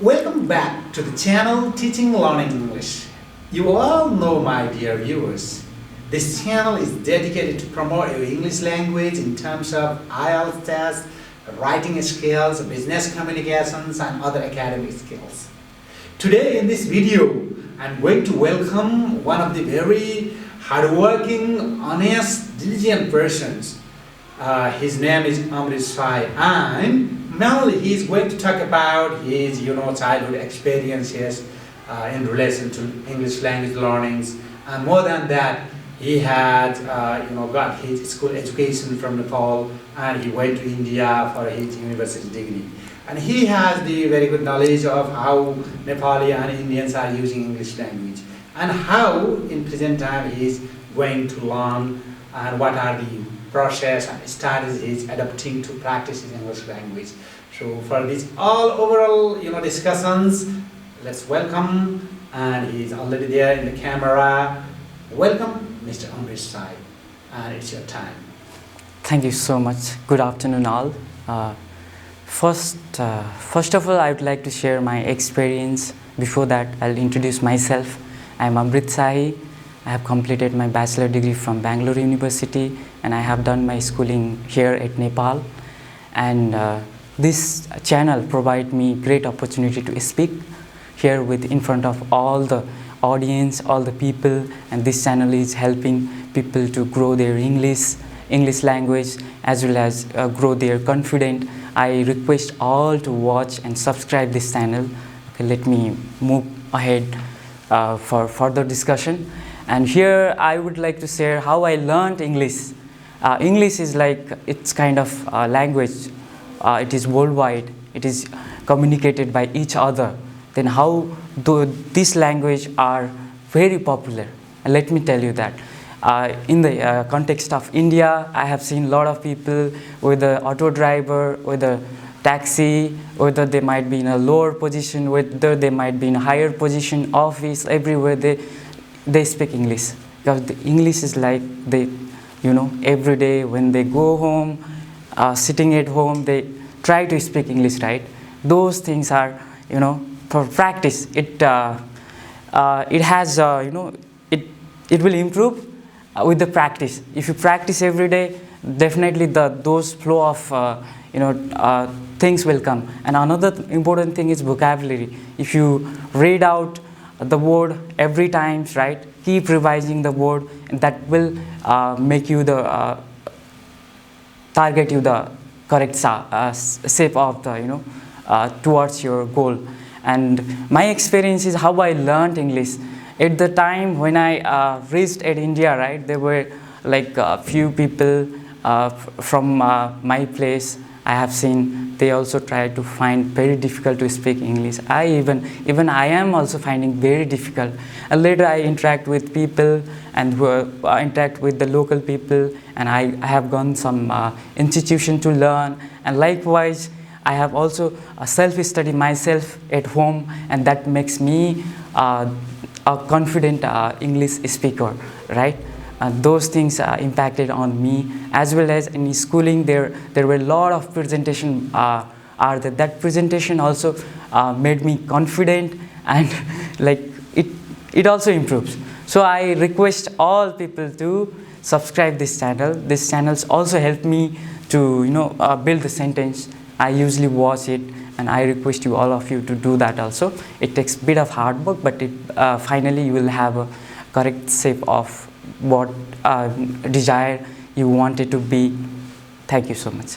Welcome back to the channel Teaching Learning English. You all know, my dear viewers, this channel is dedicated to promote your English language in terms of IELTS tests, writing skills, business communications and other academic skills. Today in this video, I'm going to welcome one of the very hardworking, honest, diligent persons. His name is Amrit Sai, and mainly he is going to talk about his childhood experiences in relation to English language learnings, and more than that, he had got his school education from Nepal, and he went to India for his university degree. And he has the very good knowledge of how Nepali and Indians are using English language, and how in present time he is going to learn, and what are the process and strategies adapting to practice in English language. So for these all overall discussions, let's welcome, and he's already there in the camera. Welcome, Mr. Amrit Sai, and it's your time. Thank you so much. Good afternoon, all. First of all, I would like to share my experience. Before that, I'll introduce myself. I'm Amrit Sai. I have completed my bachelor degree from Bangalore University, and I have done my schooling here at Nepal. And this channel provides me great opportunity to speak here in front of all the audience, all the people, and this channel is helping people to grow their English language as well as grow their confidence. I request all to watch and subscribe this channel. Okay, let me move ahead for further discussion. And here I would like to share how I learned English. English is like, it's kind of language. It is worldwide. It is communicated by each other. Then how this language are very popular? And let me tell you that. In the context of India, I have seen a lot of people, whether auto driver, whether taxi, whether they might be in a lower position, whether they might be in a higher position, office, everywhere they speak English. Because the English is like every day when they go home, sitting at home, they try to speak English, right? Those things are, for practice. It has, it will improve with the practice. If you practice every day, definitely those flow of things will come. And another important thing is vocabulary. If you read out the word every time, right, keep revising the word, and that will make you target you the correct shape of the towards your goal. And my experience is how I learned English. At the time when I reached at India, right, there were like a few people from my place. I have seen they also try to find very difficult to speak English. Even I am also finding very difficult. And later I interact with people and interact with the local people, and I have gone some institution to learn. And likewise, I have also self-study myself at home, and that makes me a confident English speaker, right? Those things impacted on me, as well as in schooling. There were a lot of presentation that presentation also made me confident, and like it also improves. So I request all people to subscribe this channel. This channels also help me to build the sentence. I usually watch it, and I request you, all of you, to do that also. It takes a bit of hard work, but finally you will have a correct shape of what desire you want it to be. Thank you so much.